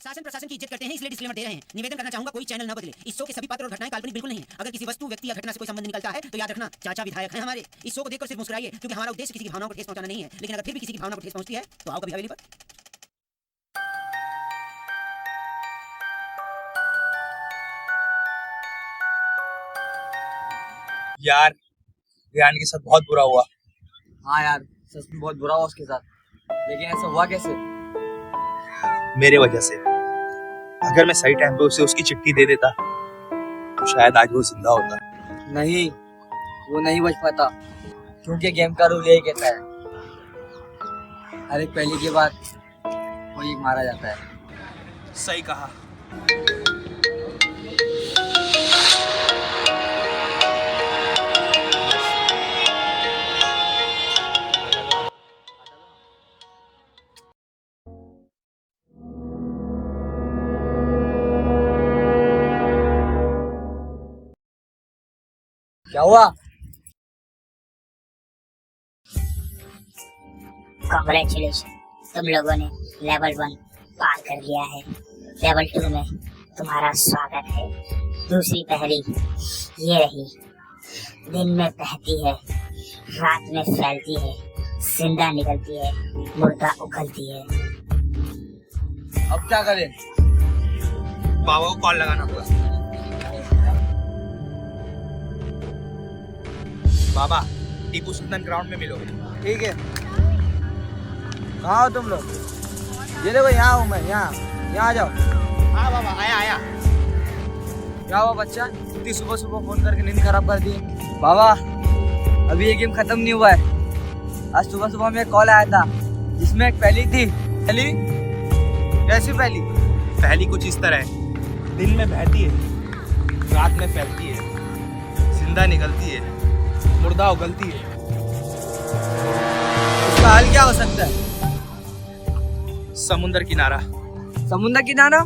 शासन प्रशासन की इज्जत करते हैं, इसलिए डिस्क्लेमर दे रहे हैं। निवेदन करना चाहूंगा, कोई चैनल न बदले। इस शो के सभी पात्र और घटनाएं काल्पनिक बिल्कुल नहीं है। अगर किसी वस्तु, व्यक्ति या घटना से कोई संबंध निकलता है तो याद रखना चाचा विधायक हैं हमारे। इस शो को देखकर सिर्फ मुस्कुराइए, क्योंकि हमारा उद्देश्य किसी की भावनाओं को ठेस पहुंचाना नहीं है। लेकिन अगर फिर भी किसी की भावना को ठेस पहुंचती है तो आओ कभी हवेली पर। यार रियान के साथ बहुत बुरा हुआ। हाँ यार, सच में बहुत बुरा हुआ उसके साथ। लेकिन ऐसा हुआ कैसे? मेरे वजह से। अगर मैं सही टाइम पे उसे उसकी चिट्ठी दे देता तो शायद आज वो जिंदा होता। नहीं, वो नहीं बच पाता, क्योंकि गेम का रूल यही कहता है, हर एक पहली के बाद कोई एक मारा जाता है। सही कहा। क्या हुआ? कांग्रेचुलेशन, तुम लोगों ने लेवल 1 पार कर लिया है। लेवल 2 में तुम्हारा स्वागत है। दूसरी पहेली ये रही। दिन में बहती है, रात में फैलती है, जिंदा निकलती है, मुर्दा उगलती है। अब क्या करें? बाबा को कॉल लगाना होगा। बाबा, टीपू सुल्तान ग्राउंड में मिलो। ठीक है। कहाँ हो तुम लोग? ये देखो, यहाँ हूँ मैं, यहाँ आ जाओ। हाँ बाबा, आया। क्या हुआ बच्चा, इतनी सुबह सुबह फोन करके नींद खराब कर दी? बाबा, अभी ये गेम खत्म नहीं हुआ है। आज सुबह सुबह में एक कॉल आया था जिसमें एक पहेली थी। पहेली? कैसी पहेली? पहली कुछ इस तरह है। दिन में बहती है, रात में फैलती है, जिंदा निकलती है, मुर्दा उगलती है। इसका हल क्या हो सकता है? समुंदर किनारा। समुद्र किनारा?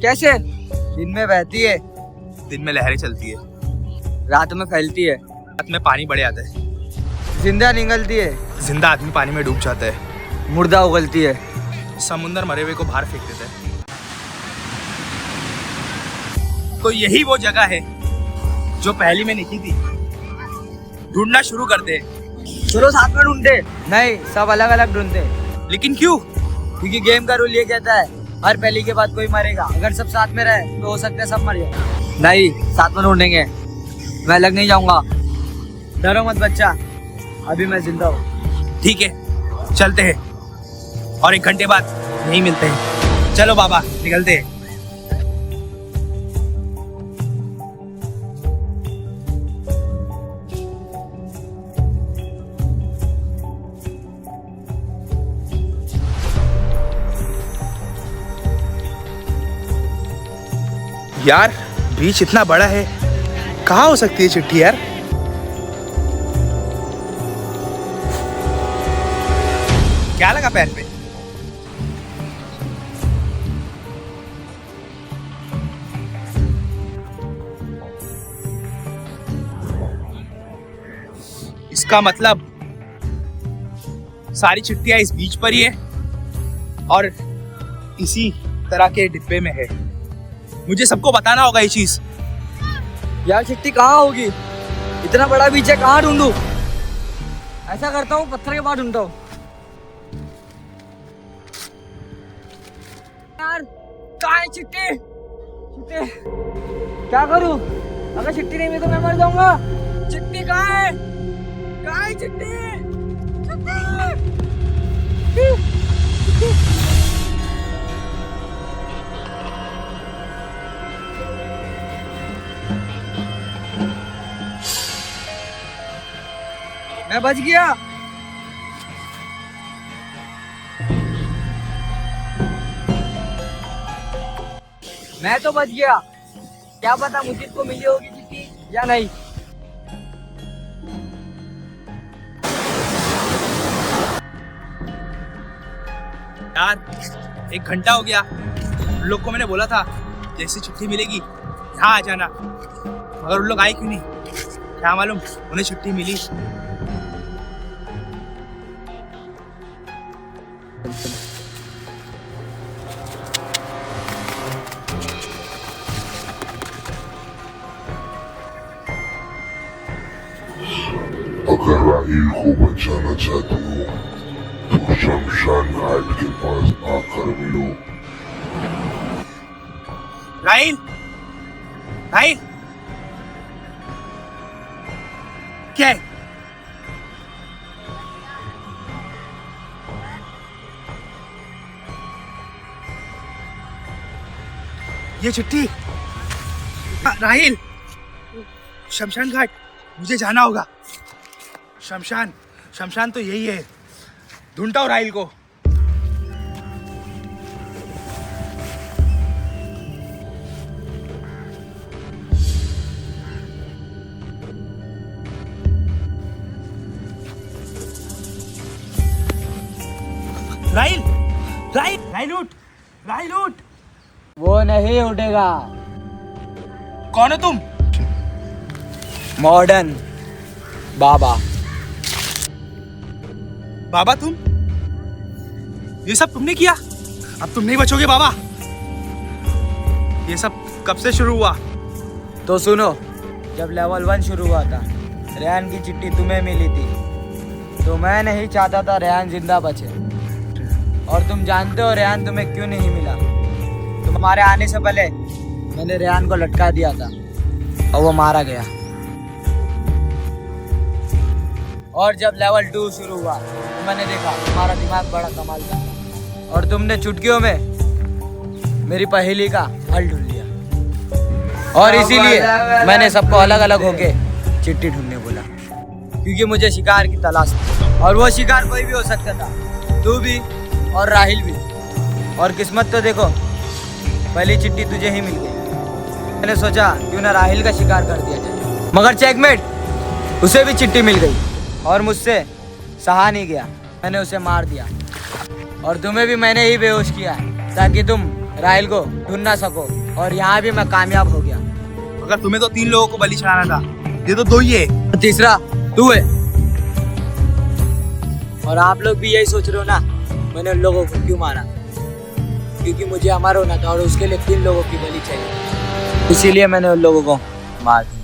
कैसे? दिन में बहती है, दिन में लहरें चलती है, रात में फैलती है, रात में पानी बढ़ जाता है, जिंदा निकलती है, जिंदा आदमी पानी में डूब जाता है, मुर्दा उगलती है। समुंदर मरे हुए को बाहर फेंक देता है। तो यही वो जगह है जो पहली में लिखी थी। ढूंढना शुरू कर दे। चलो साथ में ढूंढते। नहीं, सब अलग अलग ढूंढते। लेकिन क्यों? क्योंकि गेम का रूल ये कहता है, हर पहली के बाद कोई मरेगा। अगर सब साथ में रहे तो हो सकता है सब मर जाए। नहीं, साथ में ढूंढेंगे। मैं अलग नहीं जाऊंगा। डरो मत बच्चा, अभी मैं जिंदा हूँ। ठीक है, चलते हैं और 1 घंटे बाद यहीं मिलते हैं। चलो बाबा, निकलते हैं। यार, बीच इतना बड़ा है, कहाँ हो सकती है चिट्ठी यार? क्या लगा पैर पे? इसका मतलब सारी चिट्ठियां इस बीच पर ही है और इसी तरह के डिब्बे में है। मुझे सबको बताना होगा ये चीज। यार चिट्ठी कहाँ होगी? इतना बड़ा बीच है, कहाँ ढूंढूं? ऐसा करता हूँ, पत्थर के पास ढूंढता हूँ। यार कहाँ है चिट्ठी? क्या करूँ? अगर चिट्ठी नहीं मिली तो मैं मर जाऊंगा। चिट्ठी कहाँ है? कहाँ है चिट्ठी? मैं बच गया। मैं तो बच गया। क्या पता मुझे को मिली होगी चिट्ठी या नहीं। यार 1 घंटा हो गया। उन लोग को मैंने बोला था जैसे चिट्ठी मिलेगी यहाँ आ जाना, मगर उन लोग आए क्यों नहीं? क्या मालूम उन्हें चिट्ठी मिली। राहिल को बचाना चाहते हो तो शमशान घाट के पास आकर मिलो। राहिल, राहिल, क्या है? ये चिट्ठी। राहिल, शमशान घाट, मुझे जाना होगा। शमशान, शमशान तो यही है। ढूंढता हूँ राहिल को। राहिल, राहिल, राहिल उठ, राहिल उठ। वो नहीं उठेगा। कौन हो तुम? मॉडर्न बाबा। बाबा तुम? ये सब तुमने किया? अब तुम नहीं बचोगे बाबा। ये सब कब से शुरू हुआ? तो सुनो, जब लेवल 1 शुरू हुआ था, रेहान की चिट्ठी तुम्हें मिली थी, तो मैं नहीं चाहता था रेहान जिंदा बचे। और तुम जानते हो रेहान तुम्हें क्यों नहीं मिला? तुम्हारे आने से पहले मैंने रेहान को लटका दिया था और वो मारा गया। और जब लेवल 2 शुरू हुआ तो मैंने देखा तुम्हारा दिमाग बड़ा कमाल का और तुमने चुटकियों में मेरी पहेली का हल ढूंढ लिया। और इसीलिए मैंने सबको अलग अलग होके चिट्ठी ढूंढने बोला, क्योंकि मुझे शिकार की तलाश थी। और वो शिकार कोई भी हो सकता था, तू भी और राहिल भी। और किस्मत तो देखो, पहली चिट्ठी तुझे ही मिल गई। मैंने सोचा क्यों ना राहिल का शिकार कर दिया जाए, मगर चेकमेट, उसे भी चिट्ठी मिल गई और मुझसे सहा नहीं गया। मैंने उसे मार दिया और तुम्हें भी मैंने ही बेहोश किया ताकि तुम राहिल को ढूंढ ना सको। और यहाँ भी मैं कामयाब हो गया। अगर तुम्हें तो 3 लोगों को बलि चढ़ाना था, ये तो 2 ही है। तीसरा तू है। और आप लोग भी यही सोच रहे हो ना, मैंने उन लोगों को क्यों मारा? क्योंकि मुझे अमर होना था और उसके लिए 3 लोगों की बलि चाहिए, इसीलिए मैंने उन लोगों को मार दिया।